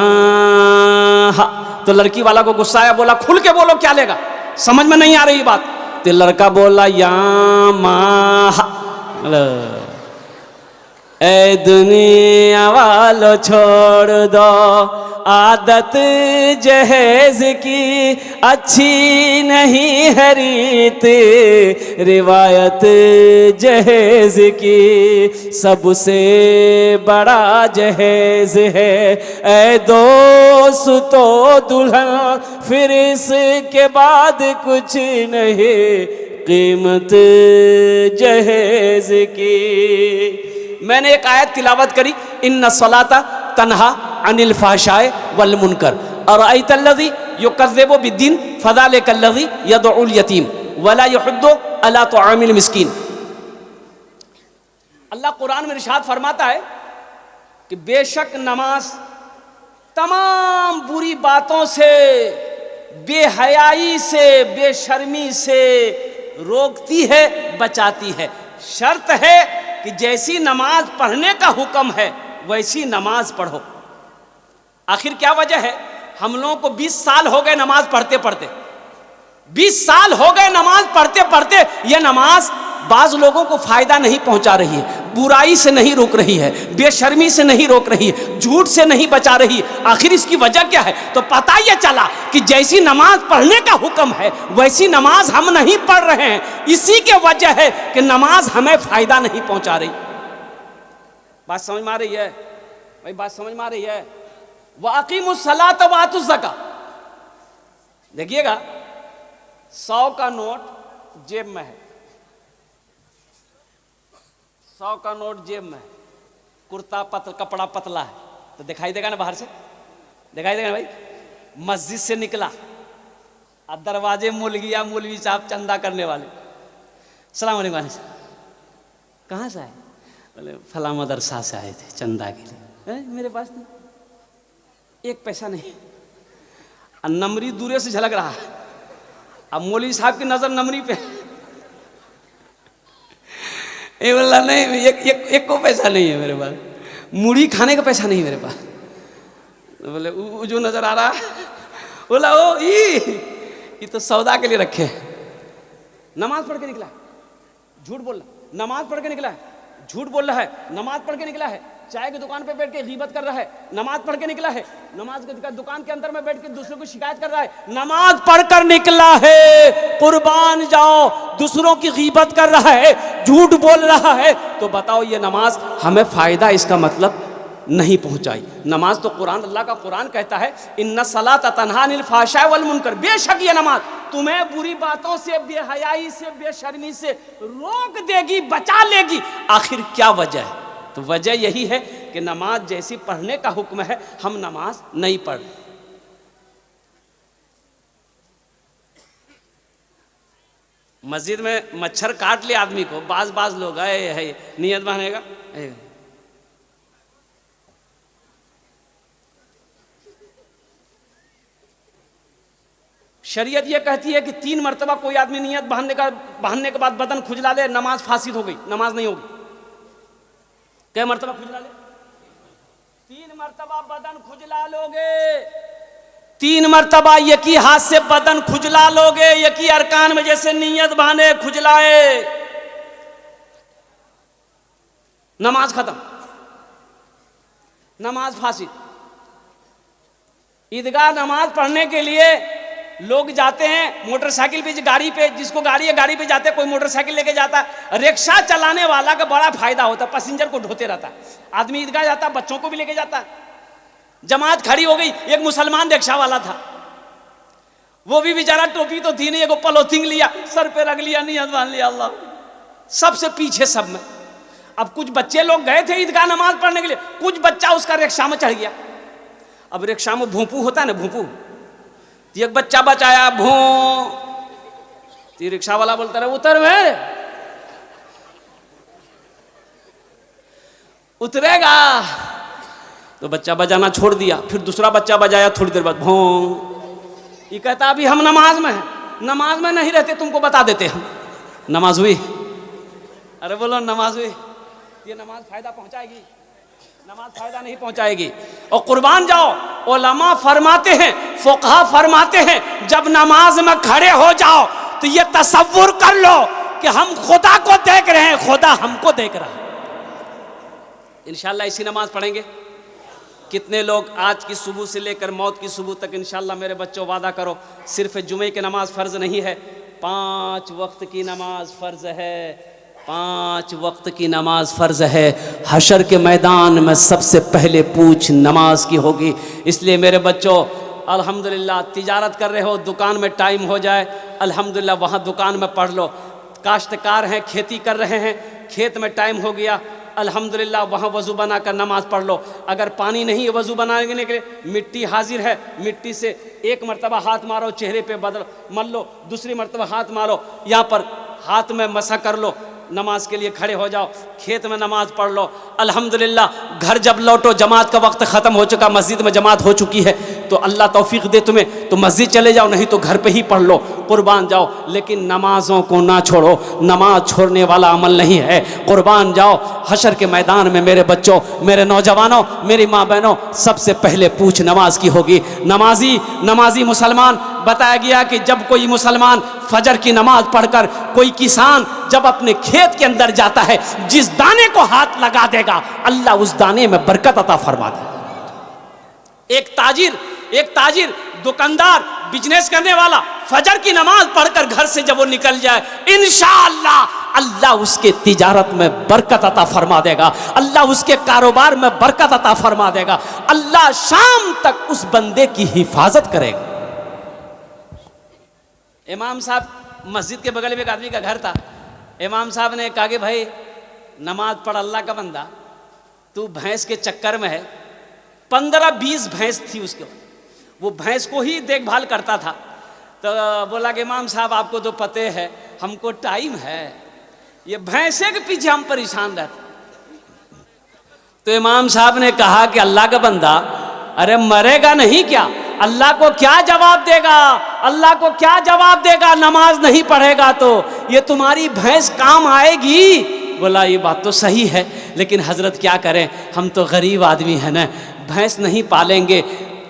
तो लड़की वाला को गुस्सा आया, बोला खुल के बोलो क्या लेगा, समझ में नहीं आ रही बात। तो लड़का बोला यामाहा। ए दुनिया वालों छोड़ दो आदत जहेज की, अच्छी नहीं है रीत रिवायत जहेज की, सबसे बड़ा जहेज है ए दोस्तों दुल्हन, फिर इसके बाद कुछ नहीं कीमत जहेज की। मैंने एक आयत तिलावत करी, इन्ना सलाता तन्हा अनिल फाशाए वल मुनकर और अयतल्लज़ी युकज़्ज़िबु बिद्दीन फ़ज़ालिकल्लज़ी यदउल यतीम वला युहद्दु अला तुआमिल मिस्कीन। अल्लाह कुरान में इरशाद फरमाता है कि बेशक नमाज तमाम बुरी बातों से, बेहयाई से, बेशर्मी से रोकती है, बचाती है। शर्त है कि जैसी नमाज पढ़ने का हुक्म है वैसी नमाज पढ़ो। आखिर क्या वजह है, हम लोगों को 20 साल हो गए नमाज पढ़ते पढ़ते, 20 साल हो गए नमाज पढ़ते पढ़ते। यह नमाज बाज लोगों को फायदा नहीं पहुंचा रही है, बुराई से नहीं रोक रही है, बेशर्मी से नहीं रोक रही है, झूठ से नहीं बचा रही है। आखिर इसकी वजह क्या है? तो पता यह चला कि जैसी नमाज पढ़ने का हुक्म है वैसी नमाज हम नहीं पढ़ रहे हैं। इसी के वजह है कि नमाज हमें फायदा नहीं पहुंचा रही। बात समझ में आ रही है भाई? बात समझ में आ रही है? वअक़ीमुस्सलात व आतुज़ ज़का। देखिएगा 100 का नोट जेब में है, 100 का नोट जेब में है, कुर्ता पतला कपड़ा पतला है तो दिखाई देगा ना, बाहर से दिखाई देगा ना भाई। मस्जिद से निकला अब दरवाजे मुल गया, मौलवी साहब चंदा करने वाले, सलाम अलैकुम, कहाँ से आए? बोले फला मदरसा से आए थे चंदा के लिए। मेरे पास नहीं, एक पैसा नहीं। नमरी दूरे से झलक रहा है, अब मौलवी साहब की नजर नमरी पे। ये बोला नहीं, एक को पैसा नहीं है मेरे पास, मूढ़ी खाने का पैसा नहीं मेरे पास। तो बोले वो जो नजर आ रहा है, बोला ओ ये तो सौदा के लिए रखे। नमाज पढ़ के निकला, झूठ बोल रहा, नमाज पढ़ के निकला है, झूठ बोल रहा है, नमाज पढ़ के निकला है, चाय की दुकान पे बैठ के गीबत कर रहा है, नमाज पढ़ के निकला है, नमाज की दुकान के अंदर में बैठ के दूसरों को शिकायत कर रहा है, नमाज पढ़कर निकला है, कुर्बान जाओ दूसरों की गीबत कर रहा है, झूठ बोल रहा है। तो बताओ ये नमाज हमें फायदा इसका मतलब नहीं पहुंचाई। नमाज तो कुरान, अल्लाह का कुरान कहता है इन्ना सलात तन्हा अनिल फाहशाए वल मुनकर, बेशक ये नमाज तुम्हें बुरी बातों से, बेहयाई से, बेशर्मी से रोक देगी, बचा लेगी। आखिर क्या वजह है? तो वजह यही है कि नमाज जैसी पढ़ने का हुक्म है हम नमाज नहीं पढ़। मस्जिद में मच्छर काट ले आदमी को, बाज लोग आए है नियत बनेगा। शरीयत यह कहती है कि 3 मरतबा कोई आदमी नियत बांधने के बाद बदन खुजला ले, नमाज फासिद हो गई, नमाज नहीं होगी। क्या मरतबा खुजला ले? 3 मरतबा बदन खुजला लोगे, 3 मरतबा यकी हाथ से बदन खुजला लोगे, यकी अरकान में जैसे नियत बांधे खुजलाए, नमाज खत्म, नमाज फासिद। ईदगाह नमाज पढ़ने के लिए लोग जाते हैं मोटरसाइकिल पे, गाड़ी पे, जिसको गाड़ी है गाड़ी पे जाते हैं, कोई मोटरसाइकिल लेके जाता है। रिक्शा चलाने वाला का बड़ा फायदा होता है, पैसेंजर को ढोते रहता है। आदमी ईदगाह जाता है, बच्चों को भी लेके जाता है। जमात खड़ी हो गई, एक मुसलमान रिक्शा वाला था, वो भी बेचारा टोपी तो थी नहीं, एगो पॉलिथीन लिया, सर पे रख लिया, नियत मान लिया अल्लाह, सबसे पीछे सब में। अब कुछ बच्चे लोग गए थे ईदगाह नमाज पढ़ने के लिए, कुछ बच्चा उसका रिक्शा में चढ़ गया। अब रिक्शा में भोंपू होता है ना, भोंपू, एक बच्चा बचाया, भों, तो रिक्शा वाला बोलता रहा उतर वे, उतरेगा, तो बच्चा बजाना छोड़ दिया। फिर दूसरा बच्चा बजाया, थोड़ी देर बाद भों। ये कहता अभी हम नमाज में हैं, नमाज में नहीं रहते, तुमको बता देते हम। नमाज हुई? अरे बोलो नमाज हुई? ये नमाज फायदा पहुंचाएगी? नमाज फायदा नहीं पहुंचाएगी। और कुर्बान जाओ, उलमा फरमाते हैं, फुकहा फरमाते हैं, जब नमाज में खड़े हो जाओ तो ये तसव्वुर कर लो कि हम खुदा को देख रहे हैं, खुदा हमको देख रहा है। इंशाल्लाह इसी नमाज पढ़ेंगे। कितने लोग आज की सुबह से लेकर मौत की सुबह तक, इंशाल्लाह मेरे बच्चों वादा करो, सिर्फ जुमे की नमाज फ़र्ज़ नहीं है, 5 वक्त की नमाज फ़र्ज़ है, 5 वक्त की नमाज फ़र्ज़ है। हशर के मैदान में सबसे पहले पूछ नमाज की होगी। इसलिए मेरे बच्चों, अल्हम्दुलिल्लाह तिजारत कर रहे हो, दुकान में टाइम हो जाए, अल्हम्दुलिल्लाह वहाँ दुकान में पढ़ लो। काश्तकार हैं, खेती कर रहे हैं, खेत में टाइम हो गया, अल्हम्दुलिल्लाह वहाँ वज़ू बनाकर नमाज़ पढ़ लो। अगर पानी नहीं है वज़ू बनाने के लिए, मिट्टी हाजिर है, मिट्टी से एक मरतबा हाथ मारो, चेहरे पे बदल मल लो, दूसरी मरतबा हाथ मारो, यहाँ पर हाथ में मसा कर लो, नमाज के लिए खड़े हो जाओ, खेत में नमाज पढ़ लो। अल्हम्दुलिल्लाह घर जब लौटो, जमात का वक्त ख़त्म हो चुका, मस्जिद में जमात हो चुकी है, तो अल्लाह तौफीक दे तुम्हें तो मस्जिद चले जाओ, नहीं तो घर पे ही पढ़ लो, कुर्बान जाओ। लेकिन नमाज़ों को ना छोड़ो, नमाज छोड़ने वाला अमल नहीं है। कुर्बान जाओ। हशर के मैदान में मेरे बच्चों, मेरे नौजवानों, मेरी माँ बहनों, सबसे पहले पूछ नमाज की होगी। नमाजी मुसलमान, बताया गया कि जब कोई मुसलमान फजर की नमाज पढ़कर, कोई किसान जब अपने खेत के अंदर जाता है, जिस दाने को हाथ लगा देगा अल्लाह उस दाने में बरकत अता फरमा दे। एक ताजिर दुकानदार, बिजनेस करने वाला फजर की नमाज पढ़कर घर से जब वो निकल जाए, इंशाअल्लाह अल्लाह उसके तिजारत में बरकत अता फरमा देगा, अल्लाह उसके कारोबार में बरकत अता फरमा देगा, अल्लाह शाम तक उस बंदे की हिफाजत करेगा। इमाम साहब, मस्जिद के बगल में एक आदमी का घर था, इमाम साहब ने कहा कि भाई नमाज पढ़, अल्लाह का बंदा, तू भैंस के चक्कर में है। 15-20 भैंस थी उसके, वो भैंस को ही देखभाल करता था। तो बोला कि इमाम साहब आपको तो पते है, हमको टाइम है, ये भैंसे के पीछे हम परेशान रहते। तो इमाम साहब ने कहा कि अल्लाह का बंदा, अरे मरेगा नहीं क्या? अल्लाह को क्या जवाब देगा? अल्लाह को क्या जवाब देगा? नमाज नहीं पढ़ेगा तो ये तुम्हारी भैंस काम आएगी? बोला ये बात तो सही है, लेकिन हजरत क्या करें, हम तो गरीब आदमी हैं ना, भैंस नहीं पालेंगे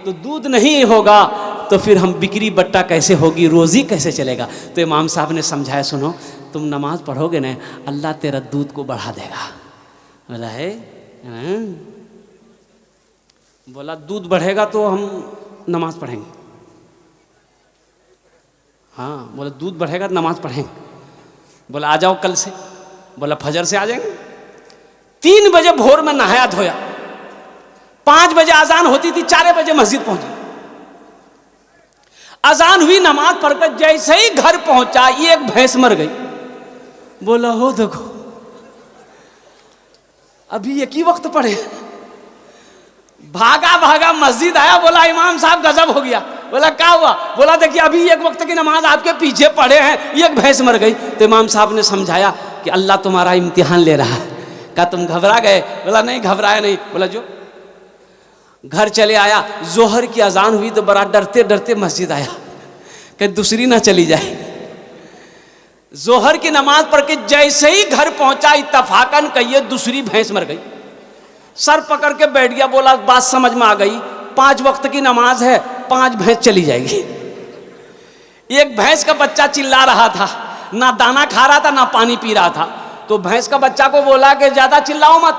तो दूध नहीं होगा, तो फिर हम बिक्री बट्टा कैसे होगी, रोज़ी कैसे चलेगा? तो इमाम साहब ने समझाया, सुनो तुम नमाज पढ़ोगे ना, अल्लाह तेरा दूध को बढ़ा देगा। बोला है, बोला दूध बढ़ेगा तो हम नमाज पढ़ेंगे। हाँ, बोला दूध बढ़ेगा तो नमाज पढ़ेंगे। बोला आ जाओ कल से। बोला फजर से आ जाएंगे। 3 बजे भोर में नहाया धोया, 5 बजे अजान होती थी, 4 बजे मस्जिद पहुंची। अजान हुई, नमाज पढ़कर जैसे ही घर पहुंचा, एक भैंस मर गई। बोला हो देखो, अभी एक ही वक्त पढ़े। भागा मस्जिद आया, बोला इमाम साहब गजब हो गया। बोला क्या हुआ? बोला देखिए अभी एक वक्त की नमाज आपके पीछे पढ़े हैं, एक भैंस मर गई। तो इमाम साहब ने समझाया कि अल्लाह तुम्हारा इम्तिहान ले रहा है। क्या तुम घबरा गए? बोला नहीं घबराया नहीं। बोला जो घर चले आया, जोहर की अजान हुई तो बड़ा डरते डरते मस्जिद आया, कहीं दूसरी ना चली जाए। जोहर की नमाज पढ़ के जैसे ही घर पहुंचा, इत्तफाकन कहिए दूसरी भैंस मर गई। सर पकड़ के बैठ गया, बोला बात समझ में आ गई, 5 वक्त की नमाज है, 5 भैंस चली जाएगी। एक भैंस का बच्चा चिल्ला रहा था, ना दाना खा रहा था ना पानी पी रहा था। तो भैंस का बच्चा को बोला कि ज्यादा चिल्लाओ मत,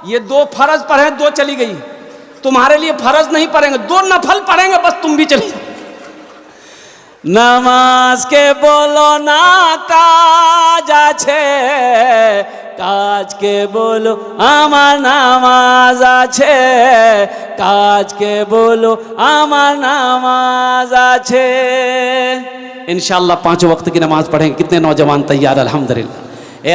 ये 2 फर्ज पढ़े, 2 चली गई, तुम्हारे लिए फर्ज नहीं पढ़ेंगे, 2 नफल पढ़ेंगे, बस तुम भी चली जाओ। নামাজ কে বলো না কাজ আছে, কাজকে বলো আমার নামাজ আছে, কাজকে বলো আমার নামাज আছে। इंशाअल्लाह 5 वक्त की नमाज पढ़ेंगे। कितने नौजवान तैयार? अल्हम्दुलिल्लाह। ए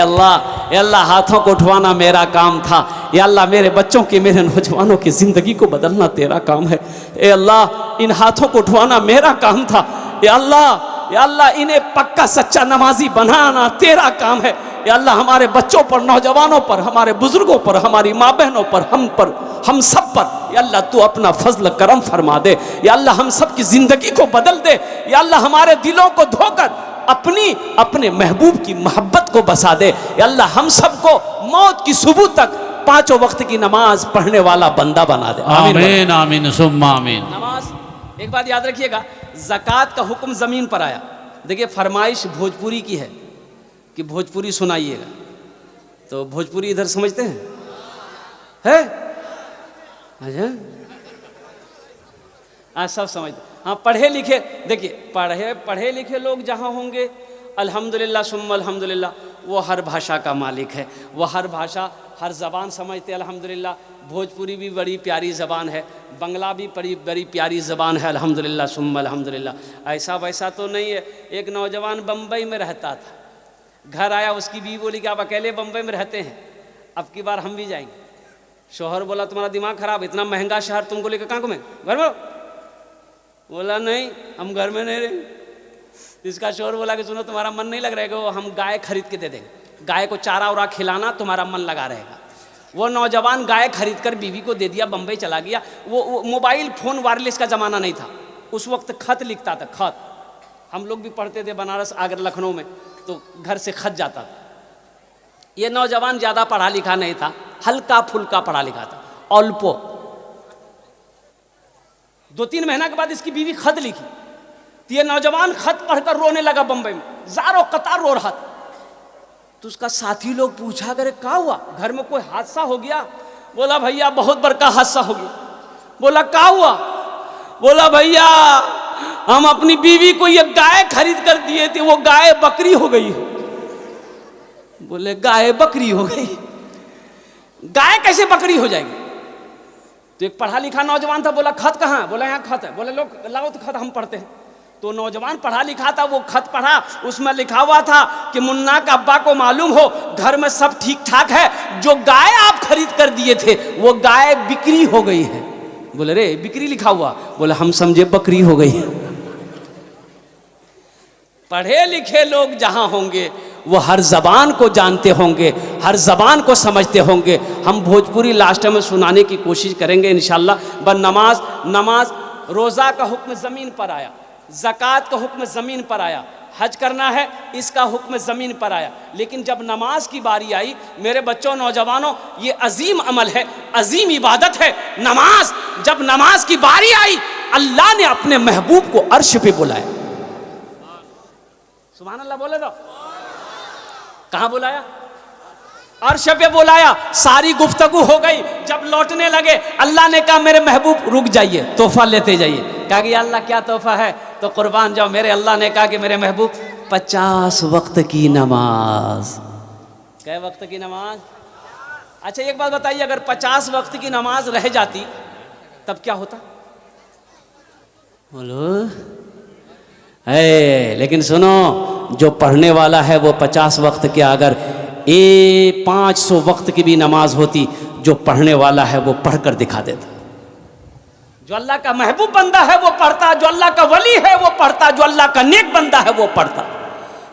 अल्लाह हाथों को उठवाना मेरा काम था। या अल्लाह मेरे बच्चों की, मेरे नौजवानों की ज़िंदगी को बदलना तेरा काम है। ए अल्लाह इन हाथों को उठवाना मेरा काम था। या अल्लाह इन्हें पक्का सच्चा नमाजी बनाना तेरा काम है। या अल्लाह हमारे बच्चों पर, नौजवानों पर, हमारे बुजुर्गों पर, हमारी माँ बहनों पर, हम सब पर या अल्लाह तू अपना फजल करम फरमा दे। या अल्लाह हम सब की ज़िंदगी को बदल दे। या अल्लाह हमारे दिलों को धोकर अपने महबूब की मोहब्बत को बसा दे। या अल्लाह हम सबको मौत की सुबह तक 5 वक्त की नमाज पढ़ने वाला बंदा बना दे। आमीन आमीन सुम्मा आमीन। नमाज, एक बात याद रखिएगा, ज़कात का हुक्म ज़मीन पर आया। देखिए फरमाइश भोजपुरी की है कि भोजपुरी सुनाइएगा, तो भोजपुरी इधर समझते हैं है? अच्छा हाँ सब समझते। हाँ पढ़े लिखे, देखिए पढ़े लिखे लोग जहाँ होंगे अल्हम्दुलिल्लाह सुम्मा अल्हम्दुलिल्लाह, वो हर भाषा का मालिक है, वो हर भाषा हर ज़बान समझते अल्हम्दुलिल्लाह। भोजपुरी भी बड़ी प्यारी ज़बान है, बंगला भी बड़ी प्यारी ज़बान है अल्हम्दुलिल्लाह सुम्मा अल्हम्दुलिल्लाह। ऐसा वैसा तो नहीं है। एक नौजवान बम्बई में रहता था, घर आया, उसकी बीवी बोली कि आप अकेले बम्बई में रहते हैं, अब की बार हम भी जाएंगे। शोहर बोला तुम्हारा दिमाग खराब, इतना महंगा शहर तुमको लेकर कहाँ घूमें, घर में? बोला नहीं हम घर में नहीं रहेंगे। इसका शोहर बोला कि सुनो तुम्हारा मन नहीं लग रहेगा, वो हम गाय खरीद के दे देंगे, गाय को चारा उरा खिलाना, तुम्हारा मन लगा रहेगा। वो नौजवान गाय खरीद कर बीवी को दे दिया, बम्बई चला गया। वो मोबाइल फ़ोन वायरलेस का ज़माना नहीं था, उस वक्त खत लिखता था, खत। हम लोग भी पढ़ते थे बनारस आगर लखनऊ में, तो घर से खत जाता था। ये नौजवान ज़्यादा पढ़ा लिखा नहीं था, हल्का फुल्का पढ़ा लिखा था, अल्पो। 2-3 महीना के बाद इसकी बीवी खत लिखी, तो ये नौजवान खत पढ़कर रोने लगा बम्बई में, ज़ारो कतार रो रहा था। तो उसका साथी लोग पूछा करे क्या हुआ, घर में कोई हादसा हो गया? बोला भैया बहुत बड़का हादसा हो गया। बोला क्या हुआ? बोला भैया हम अपनी बीवी को ये गाय खरीद कर दिए थे, वो गाय बकरी हो गई। बोले गाय बकरी हो गई? गाय कैसे बकरी हो जाएगी? तो एक पढ़ा लिखा नौजवान था, बोला खत कहाँ? बोला यहाँ खत है। बोले लोग लाओ तो खत हम पढ़ते हैं। तो नौजवान पढ़ा लिखा था, वो खत पढ़ा, उसमें लिखा हुआ था कि मुन्ना का अब्बा को मालूम हो घर में सब ठीक ठाक है, जो गाय आप खरीद कर दिए थे वो गाय बिक्री हो गई है। बोले रे बिक्री लिखा हुआ? बोले हम समझे बकरी हो गई। पढ़े लिखे लोग जहाँ होंगे वो हर ज़बान को जानते होंगे, हर ज़बान को समझते होंगे। हम भोजपुरी लास्ट में सुनाने की कोशिश करेंगे इंशाअल्लाह। बस नमाज रोज़ा का हुक्म ज़मीन पर आया, ज़कात का हुक्म ज़मीन पर आया, हज करना है इसका हुक्म ज़मीन पर आया। लेकिन जब नमाज की बारी आई, मेरे बच्चों नौजवानों, ये अजीम अमल है, अजीम इबादत है नमाज। जब नमाज की बारी आई, अल्लाह ने अपने महबूब को अर्श पे बुलाया। सुभान अल्लाह बोले तो कहाँ बुलाया? अर्श पे बुलाया। सारी गुफ्तगू हो गई। जब लौटने लगे अल्लाह ने कहा मेरे महबूब रुक जाइए, तोहफा लेते जाइए। कहा कि अल्लाह क्या तोहफा है? तो कुर्बान जाओ। मेरे अल्लाह ने कहा कि मेरे महबूब 50 वक्त की नमाज। कै वक्त की नमाज? अच्छा एक बात बताइए, अगर 50 वक्त की नमाज रह जाती तब क्या होता? बोलो लेकिन सुनो, जो पढ़ने वाला है वो 50 वक्त के, अगर 500 वक्त की भी नमाज होती, जो पढ़ने वाला है वो पढ़कर दिखा देता। जो अल्लाह का महबूब बंदा है वो पढ़ता, जो अल्लाह का वली है वो पढ़ता, जो अल्लाह का नेक बंदा है वो पढ़ता।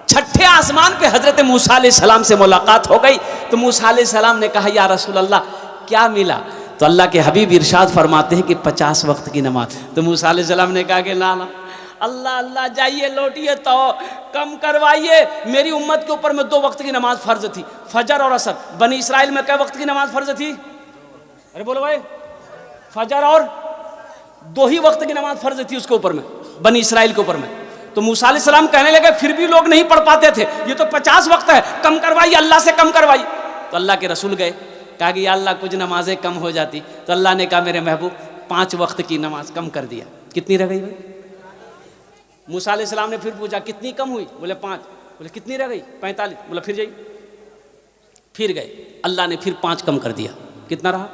छठे आसमान पे हजरत मूसा अलैहिस्सलाम से मुलाकात हो गई, तो मूसा अलैहिस्सलाम ने कहा या रसूल अल्लाह क्या मिला? तो अल्लाह के हबीब इरशाद फरमाते हैं कि 50 वक्त की नमाज। तो मूसा अलैहिस्सलाम ने कहा कि ना अल्लाह अल्लाह जाइए लौटिए तो कम करवाइए। मेरी उम्मत के ऊपर में 2 वक्त की नमाज फ़र्ज थी, फजर और असर। बनी इसराइल में कै वक्त की नमाज फ़र्ज थी? अरे बोलो भाई, फजर और 2 ही वक्त की नमाज फ़र्ज थी उसके ऊपर में, बनी इसराइल के ऊपर में। तो मूसा अलैहिस्सलाम कहने लगे फिर भी लोग नहीं पढ़ पाते थे, ये तो 50 वक्त है, कम करवाइए, अल्लाह से कम करवाइए। तो अल्लाह के रसूल गए, कहा कि या अल्लाह कुछ नमाजें कम हो जाती। तो अल्लाह ने कहा मेरे महबूब 5 वक्त की नमाज कम कर दिया। कितनी रह गई भाई? मूसा अलैहिस्सलाम ने फिर पूछा कितनी कम हुई? बोले 5। बोले कितनी रह गई? 45। बोला फिर जाइए। फिर गए, अल्लाह ने फिर 5 कम कर दिया। कितना रहा?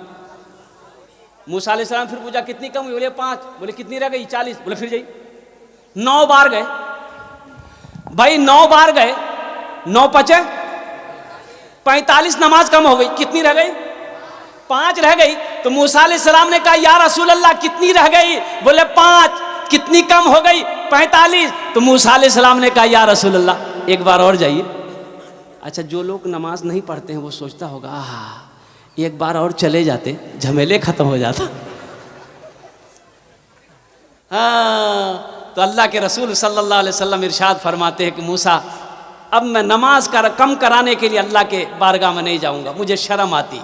मूसा अलैहिस्सलाम फिर पूछा कितनी कम हुई? बोले 5। बोले कितनी रह गई? 40। बोले फिर जाइए। 9 बार गए भाई, 9 बार गए, 9 पचे 45, नमाज कम हो गई। कितनी रह गई? 5 रह गई। तो मूसा अलैहिस्सलाम ने कहा या रसूल अल्लाह कितनी रह गई? बोले 5। कितनी कम हो गई? 45। तो मूसा अलैहिस्सलाम ने कहा या रसूल अल्लाह एक बार और जाइए। अच्छा, जो लोग नमाज नहीं पढ़ते हैं वो सोचता होगा आहा एक बार और चले जाते झमेले खत्म हो जाता। हाँ, तो अल्लाह के रसूल सल्लल्लाहु अलैहि वसल्लम इरशाद फरमाते हैं कि मूसा अब मैं नमाज कम कराने के लिए अल्लाह के बारगाह में नहीं जाऊंगा, मुझे शर्म आती।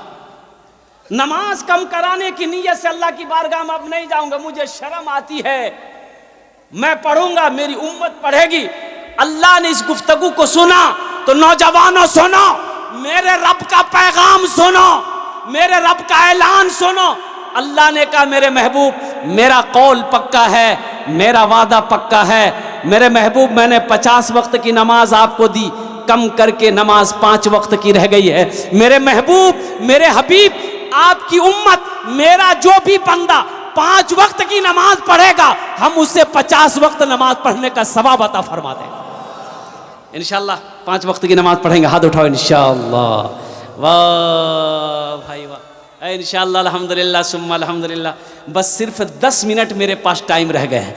नमाज कम कराने की नीयत से अल्लाह की बारगाह में अब नहीं जाऊंगा, मुझे शर्म आती है। मैं पढ़ूंगा, मेरी उम्मत पढ़ेगी। अल्लाह ने इस गुफ्तगू को सुना तो नौजवानों सुनो, मेरे रब का पैगाम सुनो, मेरे रब का ऐलान सुनो। अल्लाह ने कहा मेरे महबूब मेरा कौल पक्का है, मेरा वादा पक्का है। मेरे महबूब मैंने 50 वक्त की नमाज आपको दी, कम करके नमाज 5 वक्त की रह गई है। मेरे महबूब मेरे हबीब आपकी उम्मत मेरा जो भी बंदा 5 वक्त की नमाज पढ़ेगा हम उससे 50 वक्त नमाज पढ़ने का सवाब अता फरमा देंगे इंशाअल्लाह। 5 वक्त की नमाज पढ़ेंगे, हाथ उठाओ इंशाअल्लाह। वाह भाई वाह, इंशाअल्लाह अल्हम्दुलिल्लाह सुम्मा अल्हम्दुलिल्लाह। बस सिर्फ 10 मिनट मेरे पास टाइम रह गए हैं।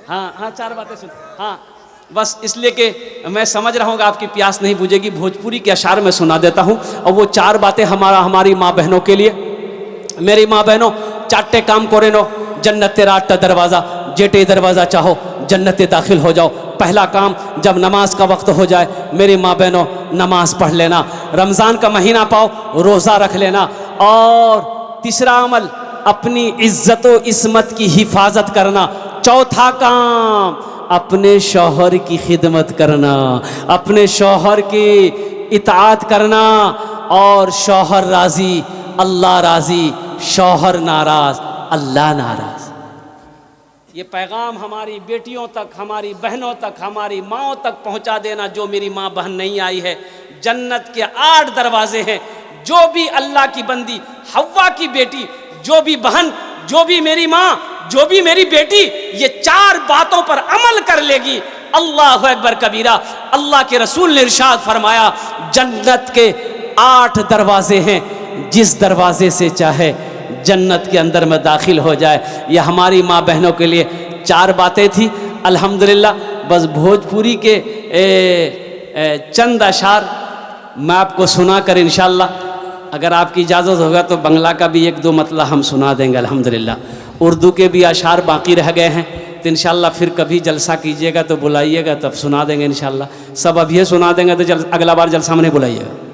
हाँ, 4 बातें सुन। हाँ, बस इसलिए कि मैं समझ रहा हूँ आपकी प्यास नहीं बुझेगी, भोजपुरी के अशार में सुना देता हूँ। और वो 4 बातें हमारी माँ बहनों के लिए। मेरी माँ बहनों, 4 काम करे नो जन्नत तेरा 8 दरवाज़ा, जेटे दरवाज़ा चाहो जन्नत दाखिल हो जाओ। पहला काम, जब नमाज का वक्त हो जाए मेरी माँ बहनों नमाज पढ़ लेना, रमज़ान का महीना पाओ रोज़ा रख लेना। और तीसरा अमल, अपनी इज्जत व इस्मत की हिफाजत करना। चौथा काम, अपने शौहर की खिदमत करना, अपने शौहर की इताअत करना। और शौहर राज़ी अल्लाह राज़ी, शौहर नाराज़ अल्लाह नाराज़। ये पैगाम हमारी बेटियों तक, हमारी बहनों तक, हमारी माँओं तक पहुँचा देना। जो मेरी माँ बहन नहीं आई है, जन्नत के 8 दरवाजे हैं। जो भी अल्लाह की बंदी, हव्वा की बेटी, जो भी बहन, जो भी मेरी माँ, जो भी मेरी बेटी ये 4 बातों पर अमल कर लेगी, अल्लाहु अकबर कबीरा। अल्लाह के रसूल ने इरशाद फरमाया जन्नत के 8 दरवाजे हैं, जिस दरवाजे से चाहे जन्नत के अंदर में दाखिल हो जाए। यह हमारी माँ बहनों के लिए 4 बातें थी अल्हम्दुलिल्लाह। बस भोजपुरी के चंद अशार मैं आपको सुना कर इंशाअल्लाह अगर आपकी इजाज़त होगा तो बंगला का भी 1-2 मतला हम सुना देंगे अल्हम्दुलिल्लाह। उर्दू के भी अशार बाकी रह गए हैं तो इंशाअल्लाह फिर कभी जलसा कीजिएगा तो बुलाइएगा, तब सुना देंगे इंशाअल्लाह। सब अभी सुना देंगे तो अगला बार जलसा में नहीं बुलाइएगा।